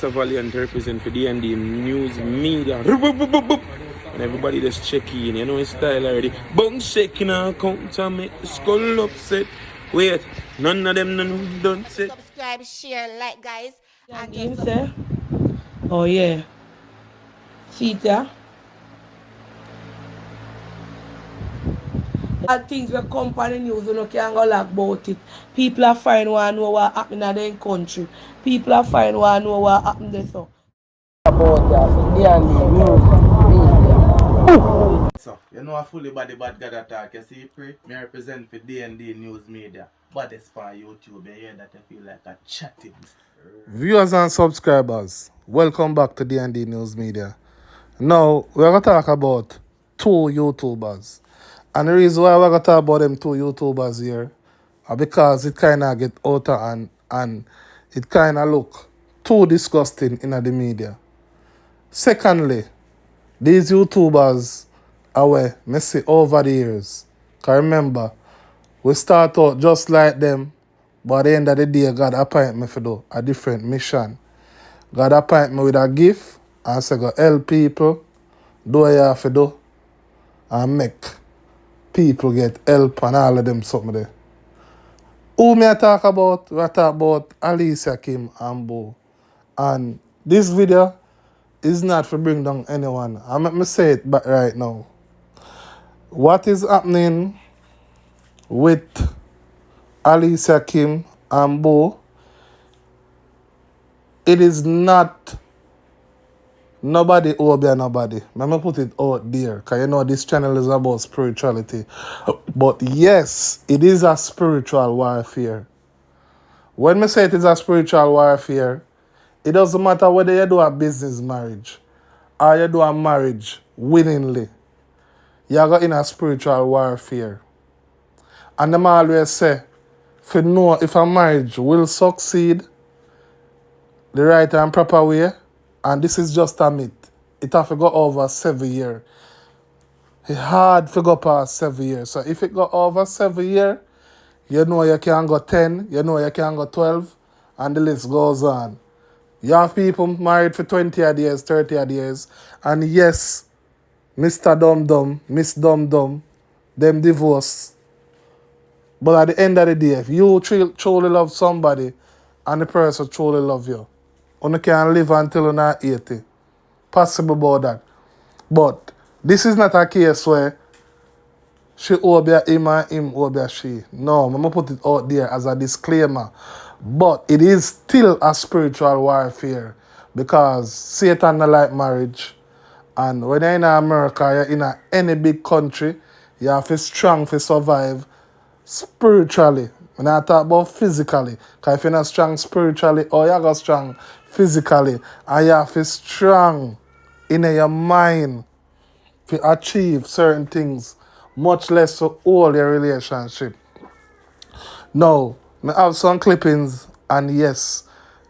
Mr. Valiant represent for D&D News Media. And everybody just check in, you know his style already. Bung shaking and count and make the skull upset. Wait, none of them don't say. Subscribe, share, like, guys. And him say, oh yeah, see there. All things will come on the news, you know, can't go laugh about it. People are fine want to know what happened in their country. People are fine want to know what happened there. So. About that, so D&D News Media. So, you know, I fully body bad God attack. You see, pray, me represent for D&D News Media. But it's for YouTube, you hear that I feel like a chatting. Viewers and subscribers, welcome back to D&D News Media. Now, we're going to talk about two YouTubers. And the reason why we're going to talk about them two YouTubers here are because it kind of get out of hand and it kind of look too disgusting in the media. Secondly, these YouTubers are where me see over the years. Because remember, we start out just like them, but at the end of the day, God appoint me for do a different mission. God appoint me with a gift and say, go help people, do what you have to do, and make people get help and all of them something there. Who me I talk about? We talk about Alicia Kim and Bo. And this video is not to bring down anyone. I'm let me say it back right now. What is happening with Alicia Kim and Bo, it is not nobody over nobody. Let me put it out there, because you know this channel is about spirituality. But yes, it is a spiritual warfare. When I say it is a spiritual warfare, it doesn't matter whether you do a business marriage or you do a marriage willingly. You are in a spiritual warfare. And them always say, if you know if a marriage will succeed the right and proper way, and this is just a myth, it have to go over 7 years. It's hard to go past 7 years. So if it go over 7 years, you know you can go 10, you know you can go 12, and the list goes on. You have people married for 20 odd years, 30 odd years, and yes, Mr. Dum Dum, Miss Dum Dum, them divorce. But at the end of the day, if you truly love somebody and the person truly love you, you can live until you're not 80. Possible about that. But this is not a case where she obey him and him obey she. No, I'm going to put it out there as a disclaimer. But it is still a spiritual warfare because Satan don't like marriage. And when you're in America, you're in any big country, you have to be strong to survive spiritually. When I talk about physically, because if you're not strong spiritually, or you go strong physically, and you have to be strong in your mind to achieve certain things, much less to hold your relationship. Now, I have some clippings, and yes,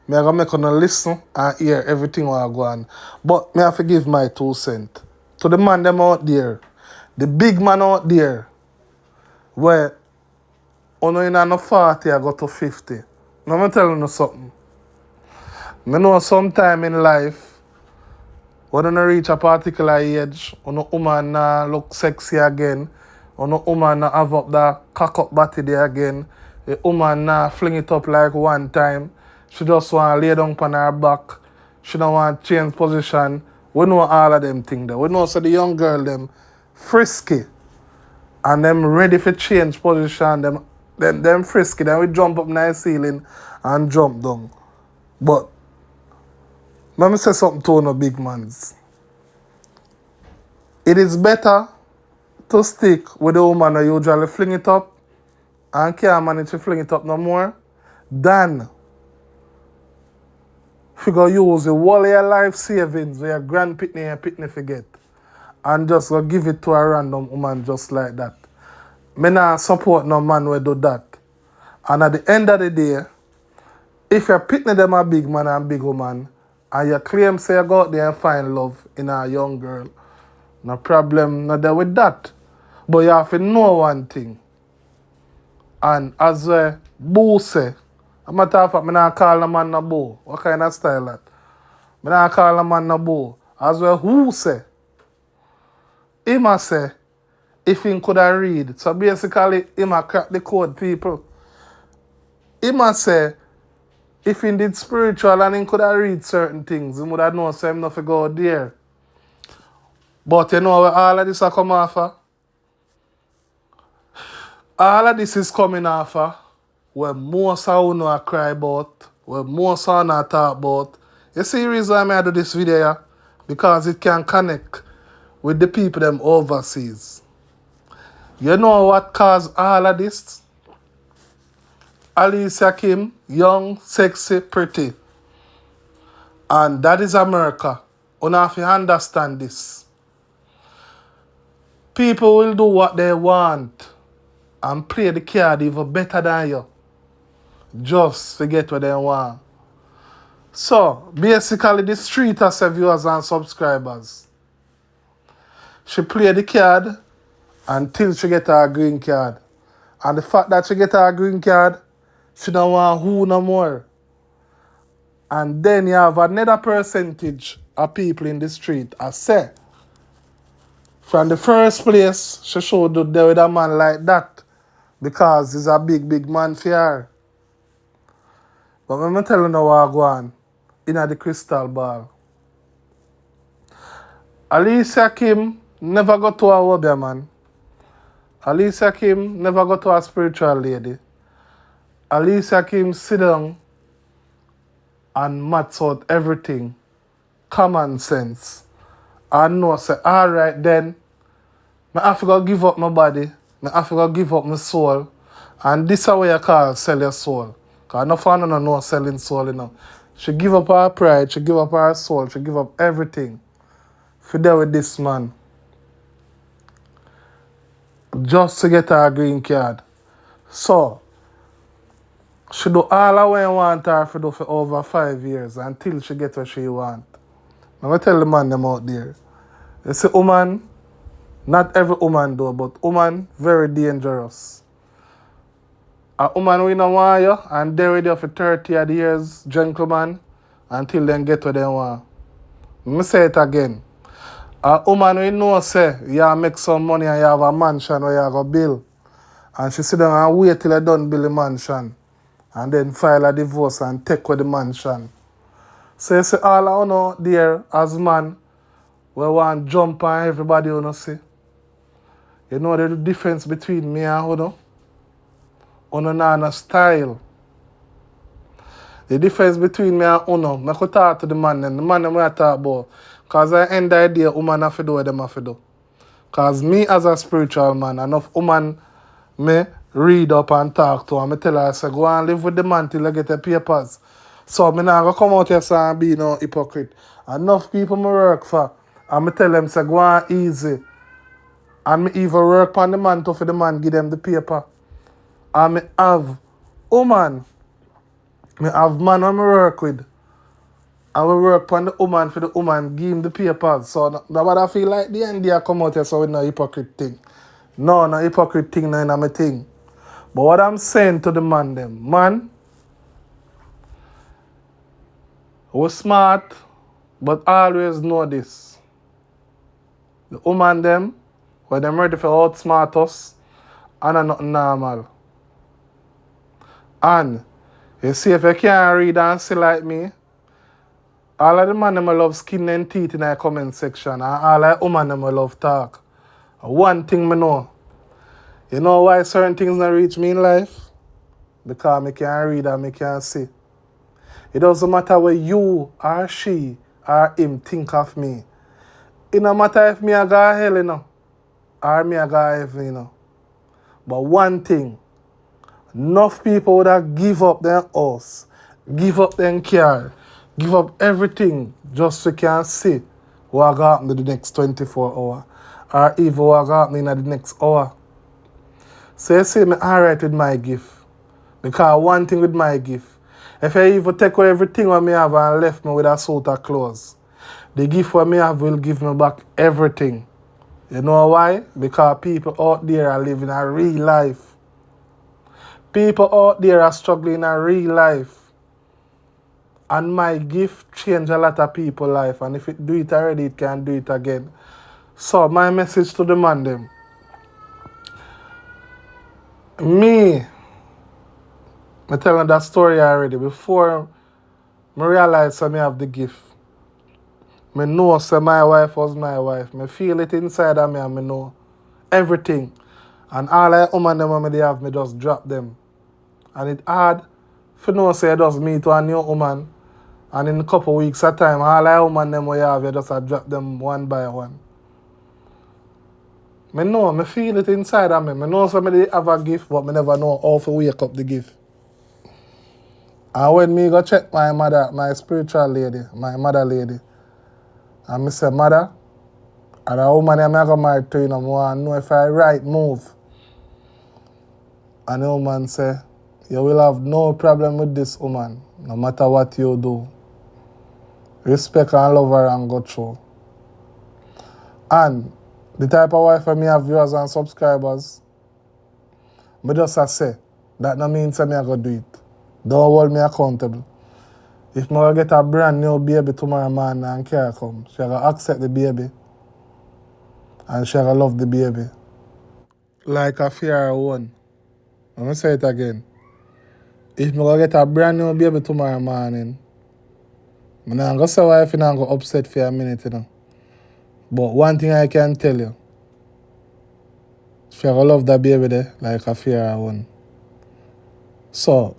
I'm going to make you listen and hear everything what I go on. But I have to give my 2 cents to the man them out there, the big man out there, where on in no 40 I go to 50. Now I'm telling you something. I know sometime in life, when you reach a particular age, when a woman look sexy again, when a woman have up that cock up body there again, a woman fling it up like one time, she just want to lay down on her back, she don't want to change position. We know all of them things there. We know so the young girl them frisky and them ready for change position, them frisky, then we jump up in the ceiling and jump down. But let me say something to no big mans. It is better to stick with the woman who usually fling it up and can't manage to fling it up no more than if you go use the whole of your life savings where your grandpitney and pitney forget and just go give it to a random woman just like that. Me not support no man who do that. And at the end of the day, if you pitney them a big man and big woman, and you claim say you go out there and find love in a young girl, no problem not there with that. But you have to know one thing. And as Boo say, a matter of fact, I not call a man a Boo. What kind of style that? I don't call a man no bull. As well, who say? Him a say, if he could have read. So basically, him a crack the code, people. Him a say, if he did spiritual and he could have read certain things, he would have known so him not to go there. But you know where all of this are come off of? All of this is coming off of where most of you know I cry about, where most of you know I talk about. You see the reason why I do this video here? Because it can connect with the people them overseas. You know what caused all of this? Alicia Kim, young, sexy, pretty. And that is America. You have to understand this. People will do what they want and play the card even better than you. Just to get what they want. So, basically, the street has viewers and subscribers. She play the card until she get her green card. And the fact that she get her green card, she don't want who no more. And then you have another percentage of people in the street. I say, from the first place, she should do there with a man like that. Because he's a big, big man for her. But let me tell you now what go on in the crystal ball. Alicia Kim never got to a hobby man. Alicia Kim never got to a spiritual lady. Alicia Kim sit down and maths out everything. Common sense. And know say, alright then, I have to go give up my body. I have to go give up my soul. And this is what you call sell your soul. Because no fan no know selling soul, you know. She give up her pride, she give up her soul, she give up everything. For there with this man. Just to get her green card. So, she do all the way want her to do for over 5 years until she get what she want. I'm going to tell the man them out there. You see, woman, not every woman do, but woman, very dangerous. A woman we don't want you, and they're with you for 30 odd years, gentleman, until they get what they want. Let me say it again. A woman we know say, you make some money and you have a mansion where you go build. And she sit down and wait till you done build the mansion. And then file a divorce and take with the mansion. So you see all I know there as man, we want to jump on everybody you know see. You know the difference between me and Uno? Uno not no style. The difference between me and Uno, I could talk to the man and the man I talk about. Because I end the idea woman have to do what them have to do. Because me as a spiritual man, enough woman me read up and talk to and I tell her, I say, go and live with the man till I get the papers. So I'm not going to come out here and be no hypocrite. Enough people I work for. And I tell them, say, go on easy. And me even work on the man to for the man give them the paper. And me have woman. Me have man when I work with. And we work on the woman for the woman give him the papers. So nobody I feel like the end they come out here so with no hypocrite thing. No hypocrite thing, no in my thing. But what I'm saying to the man them, man, we're smart, but always know this. The woman them, when them ready for outsmart us, and are not normal. And you see if you can't read and see like me, all of the man them love skin and teeth in the comment section, and all of the woman them love talk. One thing I know, you know why certain things not reach me in life? Because I can't read and I can't see. It doesn't matter what you or she or him think of me. It don't matter if me I go hell, you know, or me I go heaven, you know. But one thing, enough people would have give up their house, give up their car, give up everything just so they can see what will happen in the next 24 hours. Or even what will happen in the next hour. So you see me alright with my gift. Because one thing with my gift, if I even take away everything what me have and left me with a suit of clothes, the gift what me have will give me back everything. You know why? Because people out there are living a real life. People out there are struggling in a real life. And my gift changed a lot of people's life. And if it do it already, it can do it again. So my message to the man them. I tell you that story already. Before I realize I have the gift. I know say my wife was my wife. I feel it inside of me and I know everything. And all I woman them when they have me just drop them. And it hard for no say just me to a new woman. And in a couple of weeks of time, all I woman them we have, you just drop them one by one. I know, I feel it inside of me. I know somebody have a gift, but I never know how to wake up the gift. And when me go check my mother, my spiritual lady, my mother lady, and I say, Mother, and a woman I'm going to marry to, you know, I want to know if I right move. And the woman say, you will have no problem with this woman, no matter what you do. Respect and love her and go through. And the type of wife I have viewers and subscribers, I just say, that no means I go do it. Don't hold me accountable. If I get a brand new baby tomorrow morning and care come, she will accept the baby. And she will love the baby. Like a fear her own. I'm going to say it again. If I get a brand new baby tomorrow morning, I'm not going to say why if I'm going to upset for a minute, you know. But one thing I can tell you, she will love that baby there like a fear her own. So,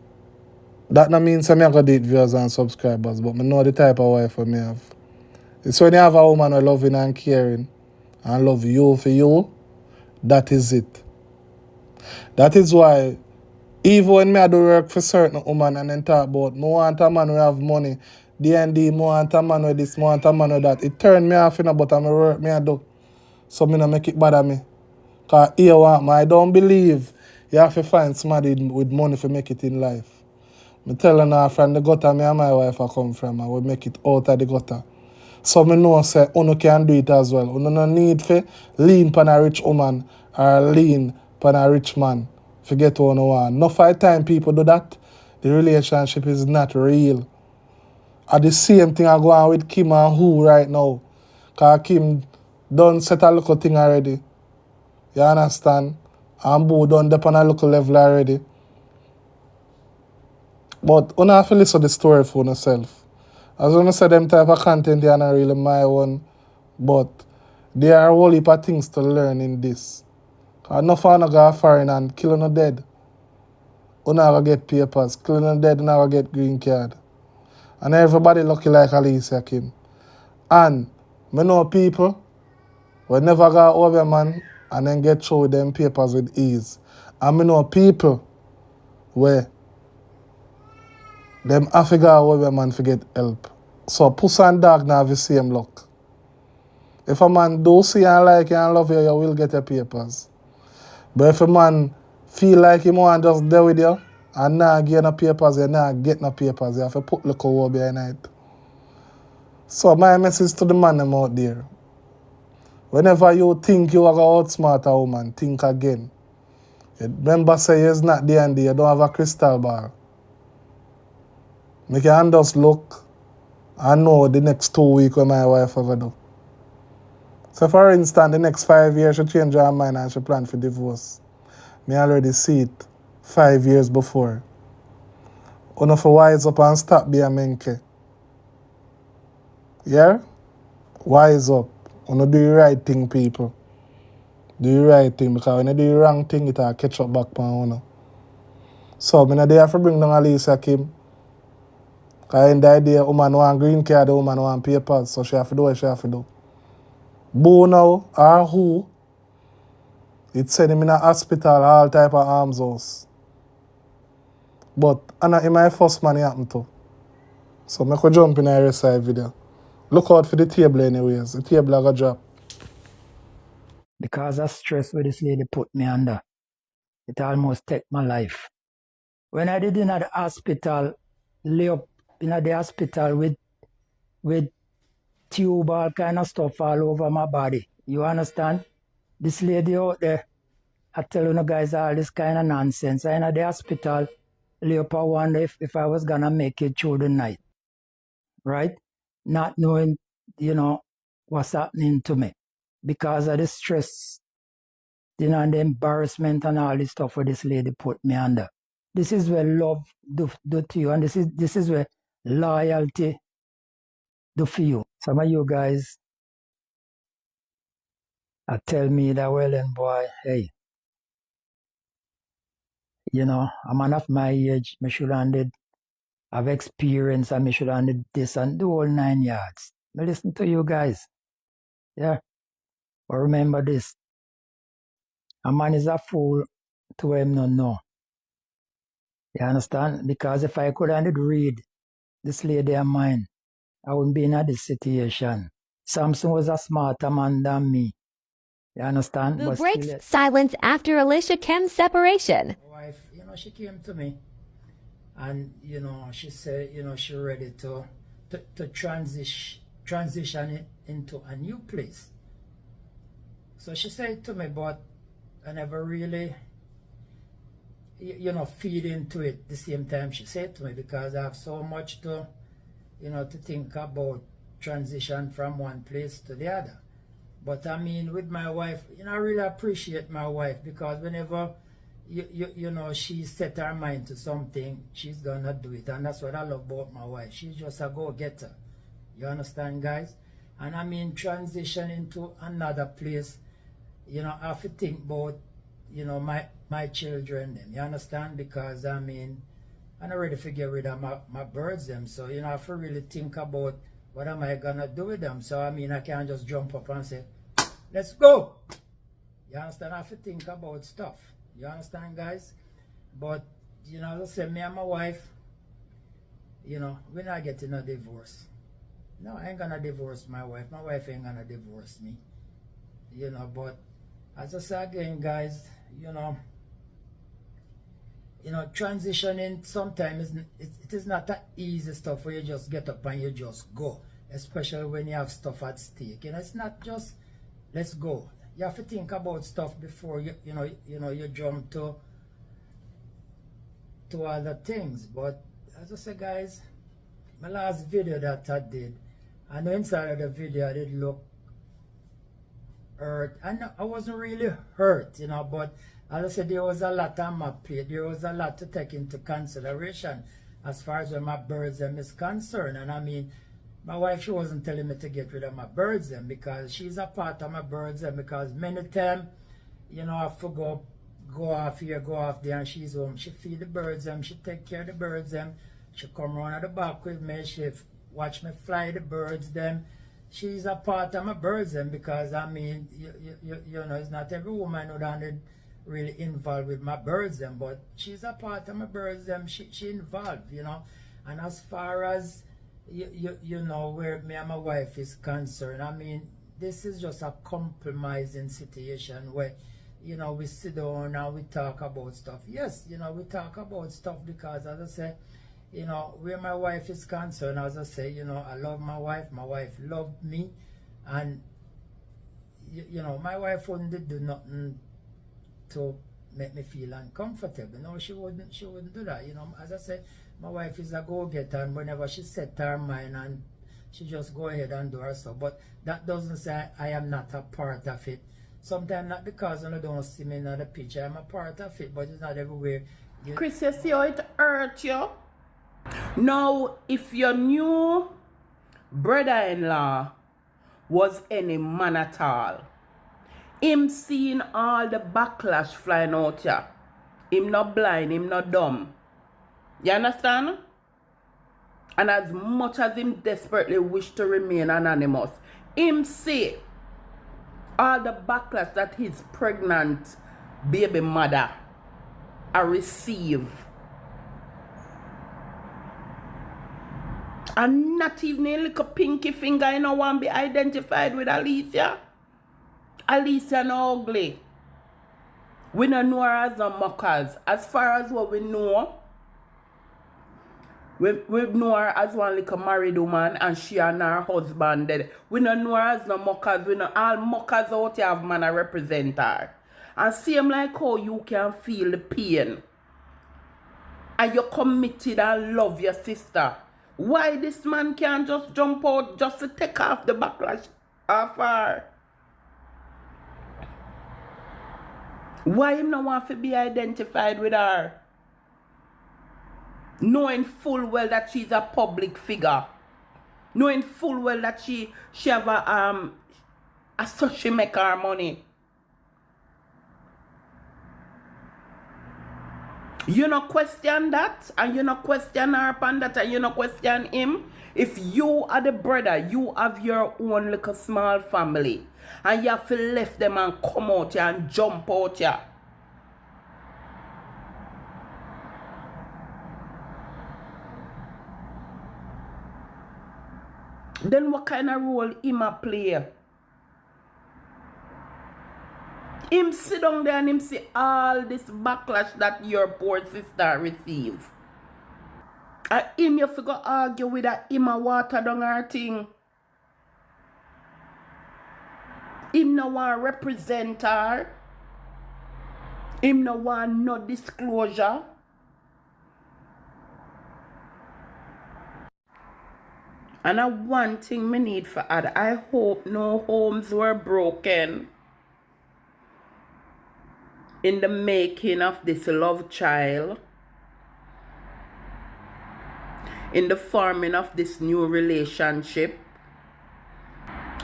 that no means I'm going to date viewers and subscribers, but I know the type of wife I have. It's when you have a woman who loving and caring and love you for you, that is it. That is why, even when I do work for certain woman and then talk about, I want a man who have money, D&D, I want a man with this, I want a man with that. It turned me off, but I'm work I do. So I don't make it bother me. Because here I don't believe you have to find somebody with money to make it in life. I tell her from the gutter me and my wife I come from, I will make it out of the gutter. So I know say you can do it as well. You no need to lean upon a rich woman or lean upon a rich man. Forget what you want. No fight time people do that. The relationship is not real. At the same thing I go on with Kim and Who right now. Because Kim done set a little thing already. You understand? And Boo done up on a local level already. But you have to listen to the story for yourself. As I say, them type of content they are not really my one. But there are a whole heap of things to learn in this. Enough of you go foreign and kill you dead. You never get papers. Kill you dead, you never get green card. And everybody lucky like Alicia Kim. And I know people who never got over man and then get through with them papers with ease. And I know people where them have to go over man to get help. So puss and dog now have the same luck. If a man do see and like you and love you, you will get your papers. But if a man feel like he want just deal with you and not get no papers, you not get no papers. You have to put the cover behind it. So my message to the man them out there. Whenever you think you are going to outsmart a woman, think again. Remember say it's not the end, you don't have a crystal ball. Make your hand just look and know the next 2 weeks when my wife will do. So for instance, the next 5 years she change her mind and she plan for divorce. Me already see it 5 years before. You know for wise up and stop being a menke. Yeah? Wise up. You know do the right thing, people. Do the right thing because when you do the wrong thing, it will catch up back on you. So I have to bring down Alicia Kim. Because in the day, woman want green card, the woman want papers, so she have to do what she have to do. Boo now, or Who, it send him in a hospital, all type of arms house. But I'm not in my first man it happen to. So I could jump in the rest of the video. Look out for the table anyways. The table I got drop. Because of stress where this lady put me under, it almost take my life. When I did in the hospital, lay up in the hospital with tube, all kind of stuff all over my body. You understand? This lady out there, I tell you guys all this kind of nonsense. I in the hospital, lay up, I wonder if I was gonna make it through the night. right? Not knowing, what's happening to me because of the stress, and the embarrassment and all this stuff where this lady put me under. This is where love do to you, and this is where loyalty do for you. Some of you guys are tell me that, well, then boy, hey, a man of my age, me should have experience and me should have did this and do all 9 yards. But listen to you guys. Yeah. But remember this. A man is a fool to him not know. You understand? Because if I could have read this lady of mine, I wouldn't be in this situation. Samson was a smarter man than me. You understand? Boo But breaks still, silence after Alicia Kim's separation. my wife, she came to me and, she said, she ready to transition it into a new place. So she said to me, but I never really, feed into it the same time she said to me because I have so much to, to think about transition from one place to the other. But I mean, with my wife, I really appreciate my wife because whenever, she set her mind to something, she's gonna do it. And that's what I love about my wife. She's just a go-getter. You understand, guys? And I mean, transitioning to another place, I have to think about, my children, them. You understand? Because, I mean, I'm not ready to get rid of my birds, them. So, I have to really think about what am I going to do with them. So, I mean, I can't just jump up and say, let's go. You understand? I have to think about stuff. You understand, guys? But, as I say, me and my wife, we're not getting a divorce. No, I ain't going to divorce my wife. My wife ain't going to divorce me. But as I say again, guys, transitioning sometimes it is not that easy stuff where you just get up and you just go, especially when you have stuff at stake. It's not just let's go. You have to think about stuff before you jump to other things. But as I say, guys, my last video that I did, I know inside of the video I did look hurt. I wasn't really hurt, but as I said, there was a lot on my plate. There was a lot to take into consideration as far as when my birds is concerned. And I mean, my wife, she wasn't telling me to get rid of my birds because she's a part of my birds because many times, I have to go off here, go off there, and she's home. She feed the birds she take care of the birds She come around at the back with me. She watch me fly the birds She's a part of my birds because I mean, it's not every woman who done really involved with my birds but she's a part of my birds she involved, And as far as where me and my wife is concerned, I mean, this is just a compromising situation where we sit down and we talk about stuff. Yes, we talk about stuff because, as I say, where my wife is concerned, as I say, I love my wife loved me, and my wife wouldn't do nothing to make me feel uncomfortable. No, she wouldn't do that. As I said, my wife is a go-getter, and whenever she set her mind and she just go ahead and do her stuff. But that doesn't say I am not a part of it. Sometimes not because I don't see me in the picture, I'm a part of it, but it's not everywhere. Chris, you see how it hurt you? Now, if your new brother-in-law was any man at all, him seeing all the backlash flying out here, him not blind, him not dumb. You understand? And as much as him desperately wish to remain anonymous, him see all the backlash that his pregnant baby mother are receive. And not even a little pinky finger, want to be identified with Alicia. Alicia no ugly. We don't know her as no mockers. As far as what we know, we know her as one little married woman and she and her husband dead. We don't know her as no mockers. We know all mockers out here have man a represent her. And same like how you can feel the pain. And you're committed and love your sister. Why this man can't just jump out just to take off the backlash off her? Why him not want to be identified with her? Knowing full well that she's a public figure. Knowing full well that she have a so she make her money. You not question that, and you not question her upon that, and you not question him. If you are the brother, you have your own little small family, and you have to left them and come out here and jump out here. Then what kind of role him a play? Him sit down there and him see all this backlash that your poor sister receive. And him you figure argue with that him a water down her thing. Him no want represent her. Him no want no disclosure. And one thing me need for add, I hope no homes were broken in the making of this love child, in the forming of this new relationship.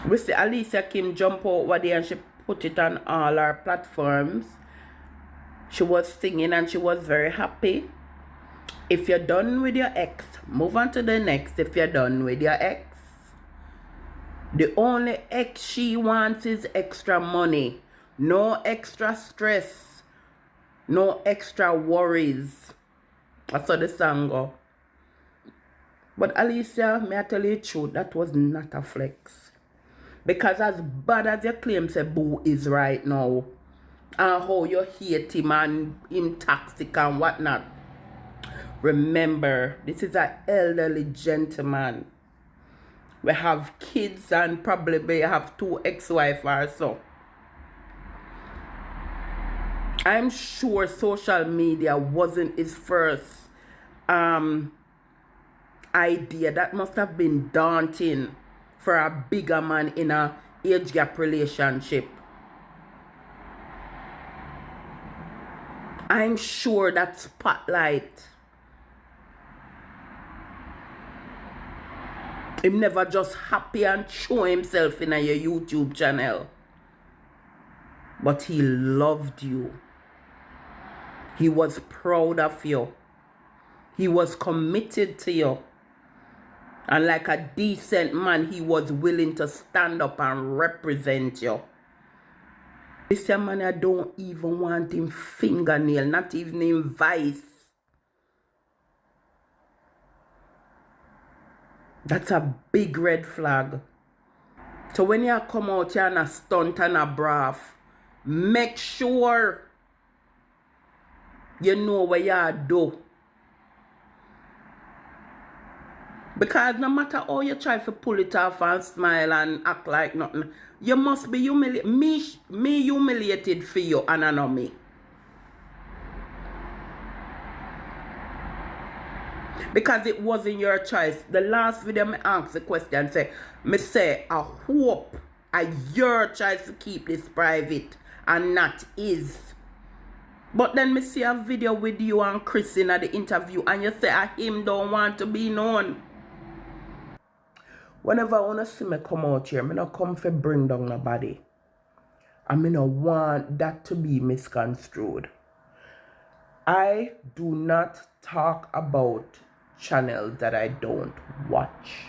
We see Alicia Kim jump out one day and she put it on all our platforms. She was singing and she was very happy. If you're done with your ex, move on to the next. If you're done with your ex, the only ex she wants is extra money. No extra stress. No extra worries. That's how the song go. But Alicia, may I tell you the truth, that was not a flex. Because as bad as your claim say Boo is right now, and how you hate him and him toxic and whatnot, remember, this is an elderly gentleman. We have kids and probably we have 2 ex-wives or so. I'm sure social media wasn't his first idea. That must have been daunting for a bigger man in a age gap relationship. I'm sure that spotlight, him never just happy and show himself in your YouTube channel. But he loved you. He was proud of you. He was committed to you. And like a decent man, he was willing to stand up and represent you. This man, I don't even want him fingernail, not even in vice. That's a big red flag. So when you come out here and a stunt and a braff, make sure you know what you do. Because no matter how you try to pull it off and smile and act like nothing, you must be humiliated. Me humiliated for you and I know me. Because it wasn't your choice. The last video me asked the question, say, I hope your choice to keep this private and not his. But then me see a video with you and Chris in the interview and you say him don't want to be known. Whenever I want to see me come out here, I don't come to bring down nobody. I don't want that to be misconstrued. I do not talk about channels that I don't watch.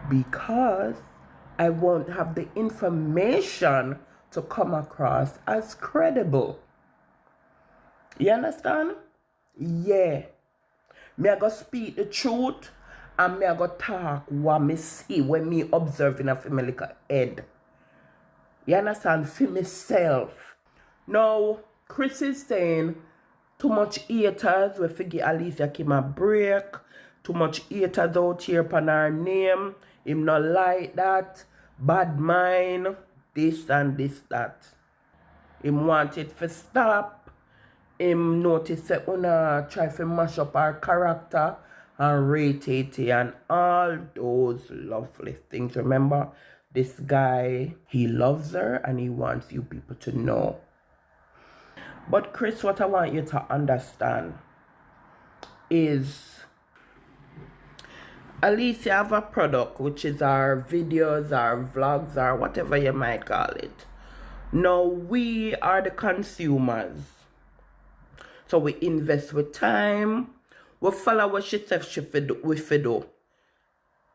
Because I won't have the information to come across as credible. You understand? Yeah. Me I go speak the truth and me I go talk what me see when me observing a my little head. You understand? For myself. Now, Chris is saying too much haters. We forget Alicia Kim a break. Too much haters out here upon her name. Him not like that. Bad mind. This and this that. Him want it to stop. Him notice that una try to mash up our character and rated and all those lovely things. Remember, this guy, he loves her and he wants you people to know. But Chris, what I want you to understand is Alicia have a product, which is our videos, our vlogs, or whatever you might call it. Now, we are the consumers. So we invest with time. We follow what she says we do.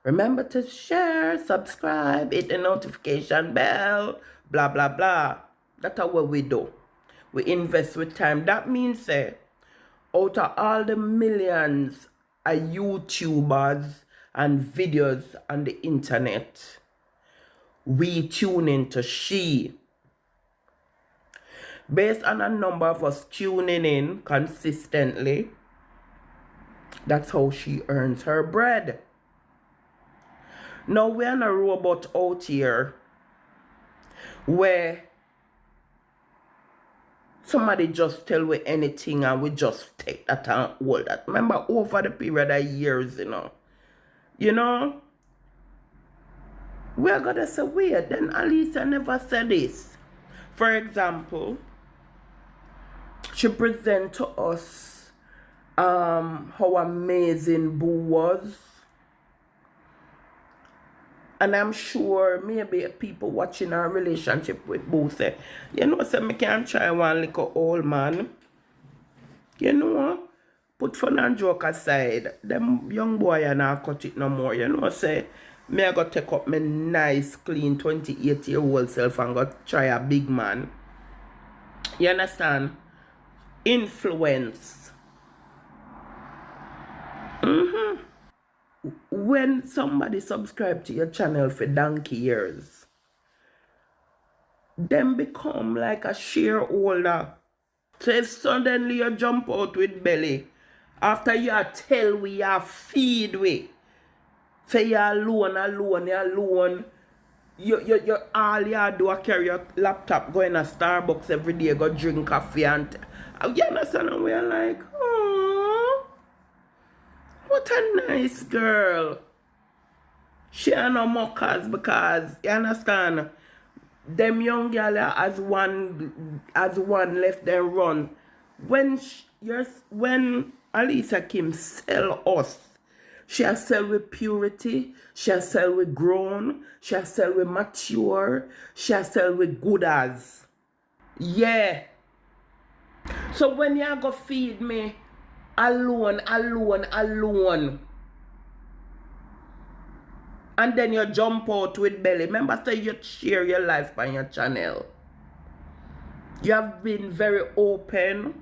Remember to share, subscribe, hit the notification bell, blah, blah, blah. That's what we do. We invest with time. That means, out of all the millions of YouTubers and videos on the internet, we tune into she. Based on a number of us tuning in consistently, that's how she earns her bread. Now we're on a robot out here where somebody just tell we anything and we just take that and hold that. Remember, over the period of years, you know, we're gonna say weird. Then Alicia never said this. For example, she present to us how amazing Boo was. And I'm sure maybe people watching our relationship with Boo say, you know, say me can't try one little old man. You know, put fun and joke aside. Them young boy are not cut it no more. You know, say, me I go take up my nice, clean 28-year-old self and go try a big man. You understand? Influence. When somebody subscribe to your channel for donkey years, them become like a shareholder. So if suddenly you jump out with belly, after you tell we you feed we, say you alone, you all you do is carry your laptop, go in a Starbucks every day, go drink coffee and you understand? And we're like, oh, what a nice girl. She ain't no mockers because, you understand, them young girl as one left them run. When Alicia Kim sell us, she has sell with purity, she has sell with grown, she has sell with mature, she has sell with good as. Yeah. So when you go feed me alone, and then you jump out with belly. Remember, say you share your life on your channel. You have been very open.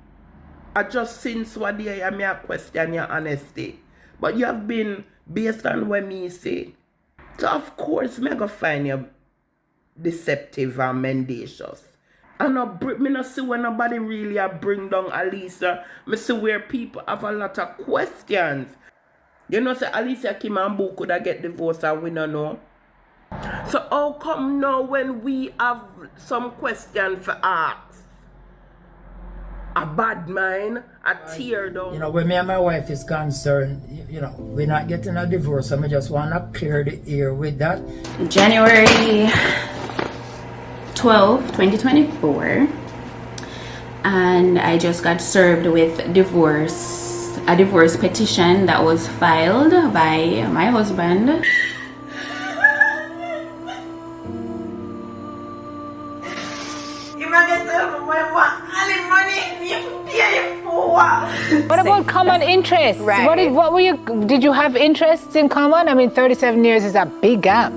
I just since what day I may question your honesty. But you have been based on what me say. So of course, me go find you deceptive and mendacious. And me not see when nobody really bring down Alicia. Me see where people have a lot of questions. You know, say Alicia Kim and Boo could get divorced and we don't know. So how come now when we have some question for ask? A bad mind, a tear down. You know, when me and my wife is concerned, you know, we're not getting a divorce, so I just want to clear the air with that. January 12, 2024, and I just got served with a divorce petition that was filed by my husband. What about common interests? Right. What were you? Did you have interests in common? I mean, 37 years is a big gap.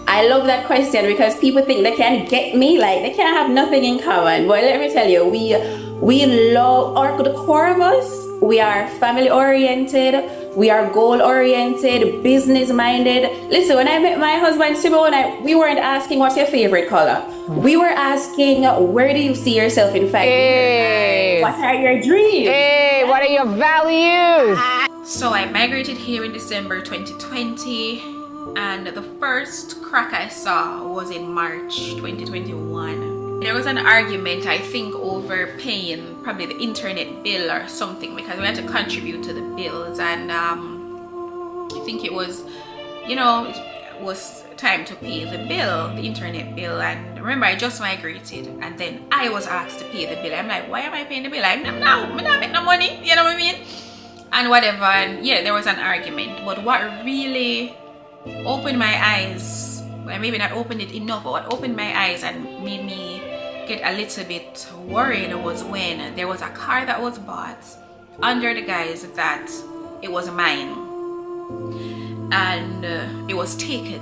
I love that question because people think they can get me, like they can't have nothing in common. But let me tell you, we love, or the core of us, we are family oriented, we are goal oriented, business minded. Listen, when I met my husband Simone, we weren't asking what's your favorite color. We were asking, where do you see yourself in 5 years? What are your dreams? Hey, what are your values? So I migrated here in December 2020, and the first crack I saw was in March 2021. There was an argument, I think, over paying probably the internet bill or something, because we had to contribute to the bills, and I think it was, it was time to pay the bill, the internet bill. And remember, I just migrated, and then I was asked to pay the bill. I'm like, why am I paying the bill? I'm not making no money, you know what I mean? And whatever. And yeah, there was an argument. But what really opened my eyes, well, maybe not opened it enough, but what opened my eyes and made me get a little bit worried was when there was a car that was bought under the guise that it was mine, and it was taken.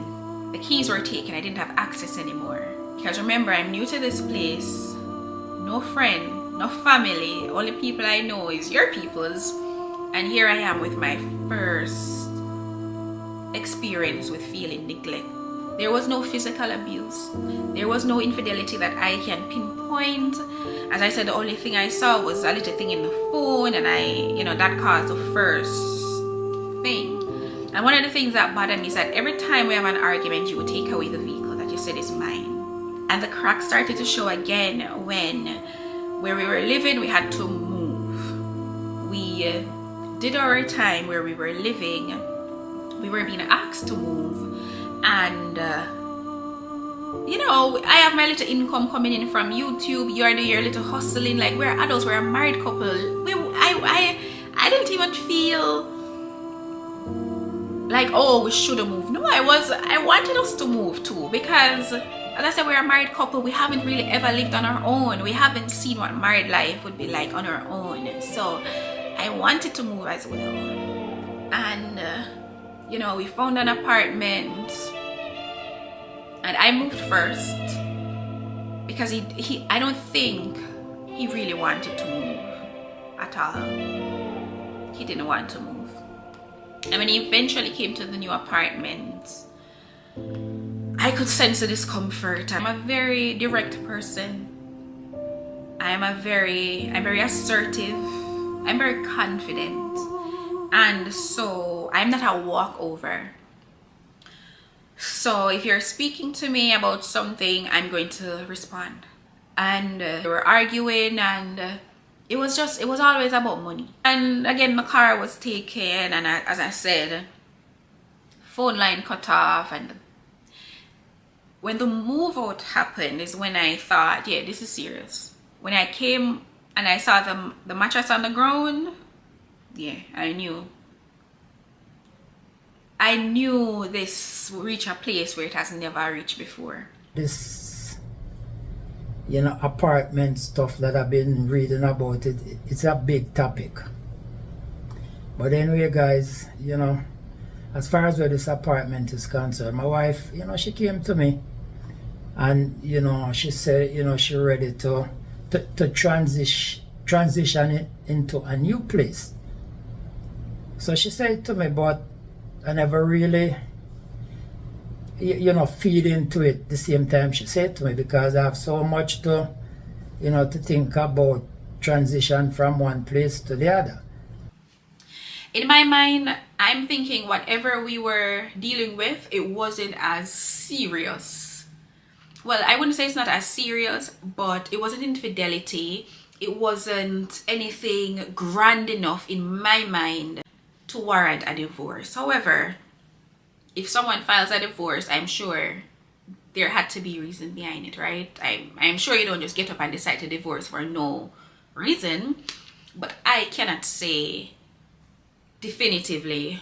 The keys were taken. I didn't have access anymore, because remember, I'm new to this place, no friend, no family, only people I know is your people's, and here I am with my first experience with feeling neglect. There was no physical abuse. There was no infidelity that I can pinpoint. As I said, the only thing I saw was a little thing in the phone, and that caused the first thing. And one of the things that bothered me is that every time we have an argument, you would take away the vehicle that you said is mine. And the cracks started to show again when where we were living, we had to move. We did our time where we were living. We were being asked to move. And I have my little income coming in from YouTube. You are doing your little hustling. Like, we're adults, we're a married couple. I didn't even feel like, oh, we should have moved. No, I wanted us to move too, because as I said, we're a married couple. We haven't really ever lived on our own. We haven't seen what married life would be like on our own. So I wanted to move as well. And we found an apartment, and I moved first because I don't think he really wanted to move at all. He didn't want to move. And when he eventually came to the new apartment, I could sense the discomfort. I'm a very direct person. I'm very assertive. I'm very confident. And so I'm not a walkover. So if you're speaking to me about something, I'm going to respond. And they were arguing, and it was always about money. And again, my car was taken, and as I said, phone line cut off. And when the move out happened is when I thought, yeah, this is serious. When I came and I saw the mattress on the ground, yeah, I knew this would reach a place where it has never reached before. This, apartment stuff that I've been reading about, it's a big topic. But anyway, guys, as far as where this apartment is concerned, my wife, she came to me, and, she said, she ready to transition it into a new place. So she said to me, but I never really, feed into it the same time she said to me, because I have so much to, to think about transition from one place to the other. In my mind, I'm thinking whatever we were dealing with, it wasn't as serious. Well, I wouldn't say it's not as serious, but it wasn't infidelity. It wasn't anything grand enough in my mind to warrant a divorce. However, if someone files a divorce, I'm sure there had to be reason behind it, right? I'm sure you don't just get up and decide to divorce for no reason. But I cannot say definitively